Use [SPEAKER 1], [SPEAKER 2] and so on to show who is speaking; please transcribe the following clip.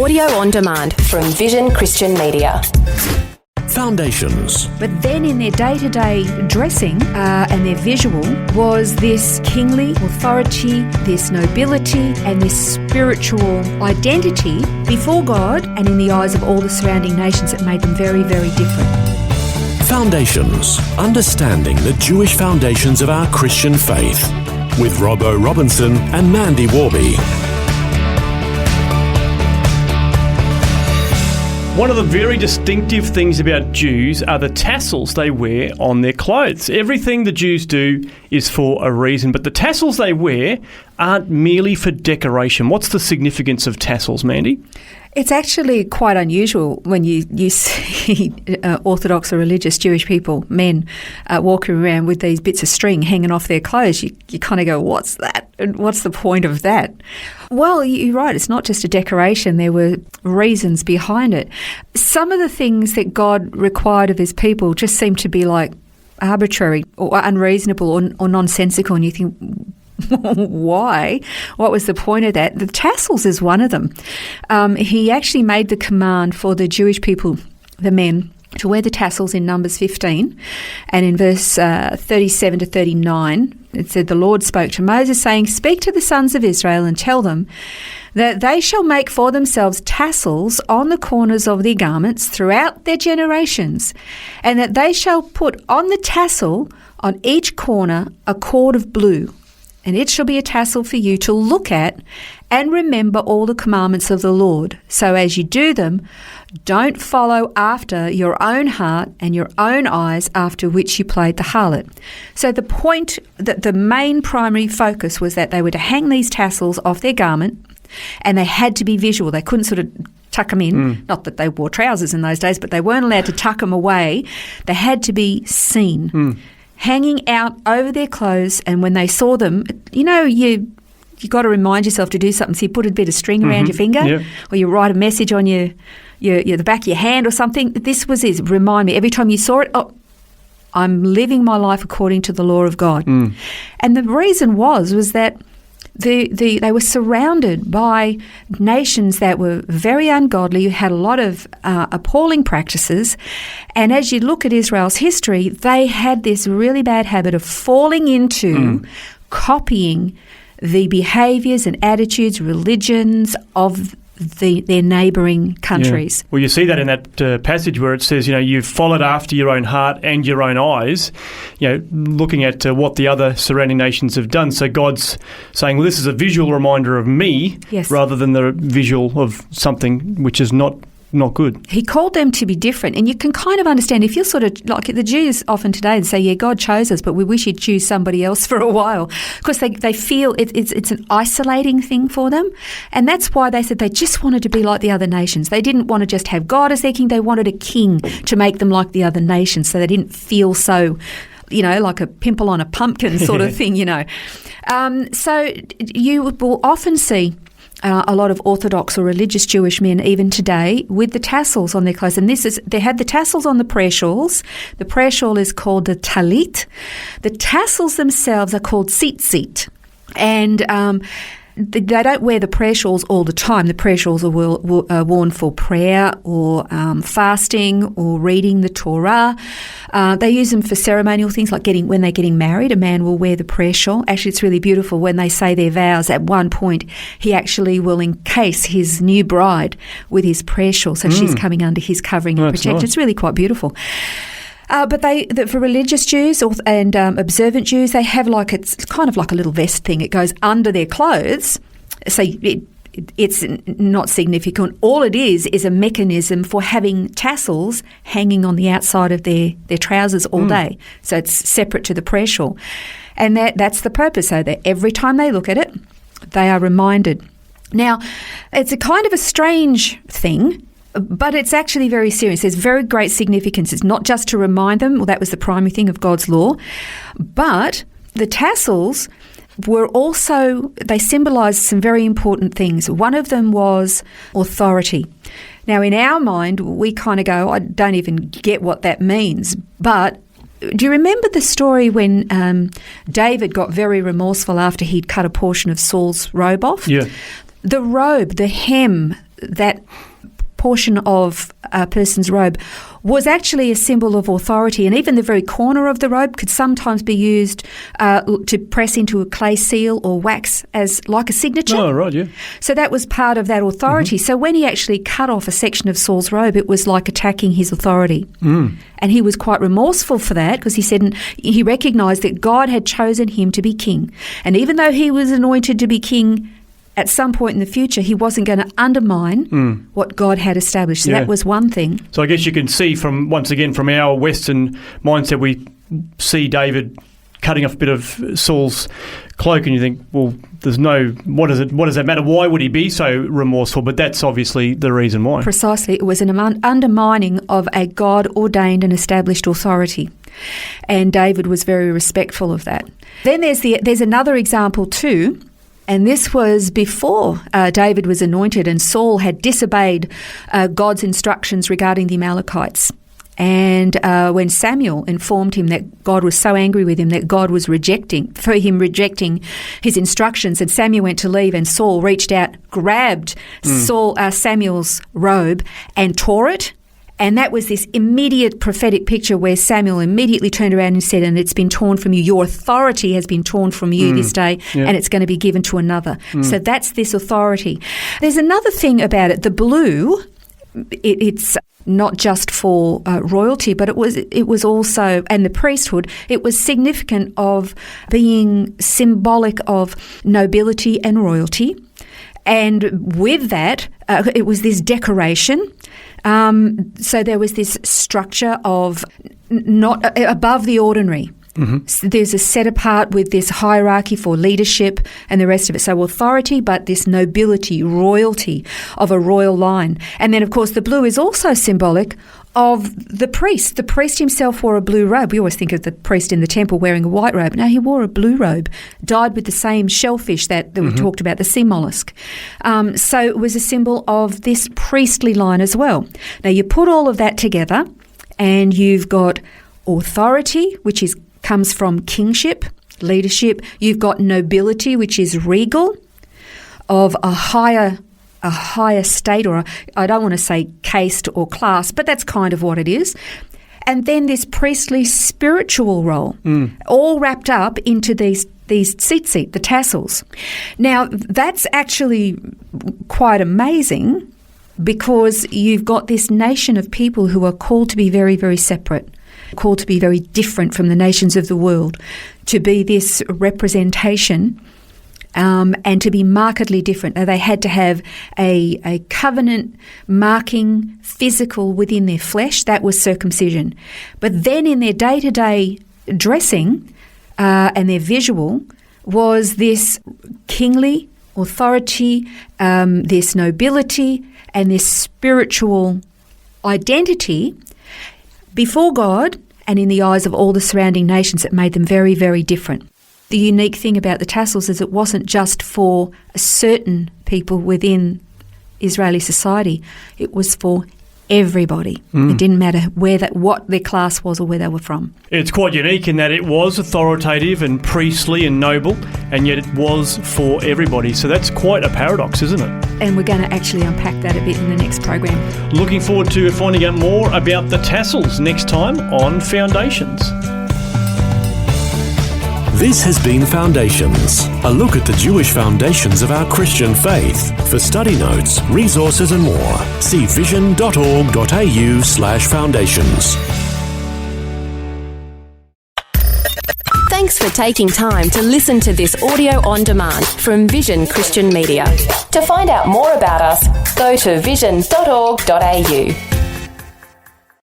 [SPEAKER 1] Audio on demand from Vision Christian Media.
[SPEAKER 2] Foundations.
[SPEAKER 3] But then in their day-to-day dressing and their visual was this kingly authority, this nobility and this spiritual identity before God and in the eyes of all the surrounding nations that made them very, very different.
[SPEAKER 2] Foundations. Understanding the Jewish foundations of our Christian faith. With Robbo Robinson and Mandy Warby.
[SPEAKER 4] One of the very distinctive things about Jews are the tassels they wear on their clothes. Everything the Jews do is for a reason, but the tassels they wear aren't merely for decoration. What's the significance of tassels, Mandy?
[SPEAKER 3] It's actually quite unusual when you see Orthodox or religious Jewish people, men, walking around with these bits of string hanging off their clothes. You kind of go, what's that? What's the point of that? Well, you're right. It's not just a decoration. There were reasons behind it. Some of the things that God required of his people just seem to be like arbitrary or unreasonable or nonsensical, and you think, why? What was the point of that? The tassels is one of them. He actually made the command for the Jewish people, the men, to wear the tassels in Numbers 15. And in verse 37 to 39, it said, "The Lord spoke to Moses, saying, Speak to the sons of Israel and tell them that they shall make for themselves tassels on the corners of their garments throughout their generations, and that they shall put on the tassel on each corner a cord of blue. And it shall be a tassel for you to look at and remember all the commandments of the Lord. So as you do them, don't follow after your own heart and your own eyes after which you played the harlot." So the point, that the main primary focus was that they were to hang these tassels off their garment, and they had to be visual. They couldn't sort of tuck them in. Not that they wore trousers in those days, but they weren't allowed to tuck them away. They had to be seen. Hanging out over their clothes, and when they saw them, you got to remind yourself to do something. So you put a bit of string around your finger, or you write a message on your the back of your hand or something. This was it. Remind me every time you saw it. Oh, I'm living my life according to the law of God. And the reason was that they were surrounded by nations that were very ungodly, who had a lot of appalling practices. And as you look at Israel's history, they had this really bad habit of falling into copying the behaviours and attitudes, religions of their neighbouring countries.
[SPEAKER 4] Yeah. Well, you see that in that passage where it says, you've followed after your own heart and your own eyes, looking at what the other surrounding nations have done. So God's saying, well, this is a visual reminder of me, rather than the visual of something which is not good. He
[SPEAKER 3] called them to be different, and you can kind of understand if you're sort of like the Jews often today and say, God chose us, but we wish he'd choose somebody else for a while, because they feel it's an isolating thing for them. And that's why they said they just wanted to be like the other nations. They didn't want to just have God as their king. They wanted a king to make them like the other nations, so they didn't feel so, like a pimple on a pumpkin sort of thing, So you will often see a lot of Orthodox or religious Jewish men even today with the tassels on their clothes. And they had the tassels on the prayer shawls. The prayer shawl is called the talit. The tassels themselves are called tzitzit. And they don't wear the prayer shawls all the time. The prayer shawls are worn for prayer or fasting or reading the Torah. They use them for ceremonial things, like when they're getting married. A man will wear the prayer shawl. Actually, it's really beautiful when they say their vows. At one point, he actually will encase his new bride with his prayer shawl, so she's coming under his covering and protection. Nice. It's really quite beautiful. But for religious Jews and observant Jews, they have it's kind of like a little vest thing. It goes under their clothes, so it's not significant. All it is a mechanism for having tassels hanging on the outside of their trousers all day. So it's separate to the prayer shawl, and that's the purpose. So that every time they look at it, they are reminded. Now, it's a kind of a strange thing, but it's actually very serious. There's very great significance. It's not just to remind them, well, that was the primary thing of God's law, but the tassels were also, they symbolised some very important things. One of them was authority. Now, in our mind, we kind of go, I don't even get what that means, but do you remember the story when David got very remorseful after he'd cut a portion of Saul's robe off?
[SPEAKER 4] Yeah.
[SPEAKER 3] The robe, the hem, that portion of a person's robe was actually a symbol of authority, and even the very corner of the robe could sometimes be used to press into a clay seal or wax as like a signature.
[SPEAKER 4] Oh, right, yeah.
[SPEAKER 3] So that was part of that authority. So when he actually cut off a section of Saul's robe, it was like attacking his authority. And he was quite remorseful for that, because he said he recognised that God had chosen him to be king. And even though he was anointed to be king at some point in the future, he wasn't going to undermine what God had established. So that was one thing.
[SPEAKER 4] So I guess you can see from our Western mindset, we see David cutting off a bit of Saul's cloak, and you think, well, what does that matter? Why would he be so remorseful? But that's obviously the reason why.
[SPEAKER 3] Precisely. It was an undermining of a God-ordained and established authority. And David was very respectful of that. Then there's another example too. And this was before David was anointed and Saul had disobeyed God's instructions regarding the Amalekites. And when Samuel informed him that God was so angry with him that God was rejecting his instructions, and Samuel went to leave, and Saul reached out, grabbed Samuel's robe and tore it. And that was this immediate prophetic picture where Samuel immediately turned around and said, and it's been torn from you. Your authority has been torn from you this day, and it's going to be given to another. So that's this authority. There's another thing about it. The blue, it's not just for royalty, but it was also, and the priesthood, it was significant of being symbolic of nobility and royalty. And with that, it was this decoration. So there was this structure of not above the ordinary. So there's a set apart with this hierarchy for leadership and the rest of it. So authority, but this nobility, royalty of a royal line. And then, of course, the blue is also symbolic of the priest. The priest himself wore a blue robe. We always think of the priest in the temple wearing a white robe. No, he wore a blue robe, dyed with the same shellfish that we talked about, the sea mollusk. So it was a symbol of this priestly line as well. Now, you put all of that together and you've got authority, which comes from kingship, leadership. You've got nobility, which is regal, of a higher state, or I don't want to say caste or class, but that's kind of what it is. And then this priestly spiritual role, all wrapped up into these tzitzit, the tassels. Now, that's actually quite amazing, because you've got this nation of people who are called to be very, very separate, called to be very different from the nations of the world, to be this representation and to be markedly different. Now, they had to have a covenant marking physical within their flesh. That was circumcision. But then in their day-to-day dressing and their visual was this kingly authority, this nobility, and this spiritual identity before God and in the eyes of all the surrounding nations that made them very, very different. The unique thing about the tassels is it wasn't just for certain people within Israeli society. It was for everybody. It didn't matter what their class was or where they were from.
[SPEAKER 4] It's quite unique in that it was authoritative and priestly and noble, and yet it was for everybody. So that's quite a paradox, isn't it?
[SPEAKER 3] And we're going to actually unpack that a bit in the next program.
[SPEAKER 4] Looking forward to finding out more about the tassels next time on Foundations.
[SPEAKER 2] This has been Foundations, a look at the Jewish foundations of our Christian faith. For study notes, resources and more, see vision.org.au/foundations.
[SPEAKER 1] Thanks for taking time to listen to this audio on demand from Vision Christian Media. To find out more about us, go to vision.org.au.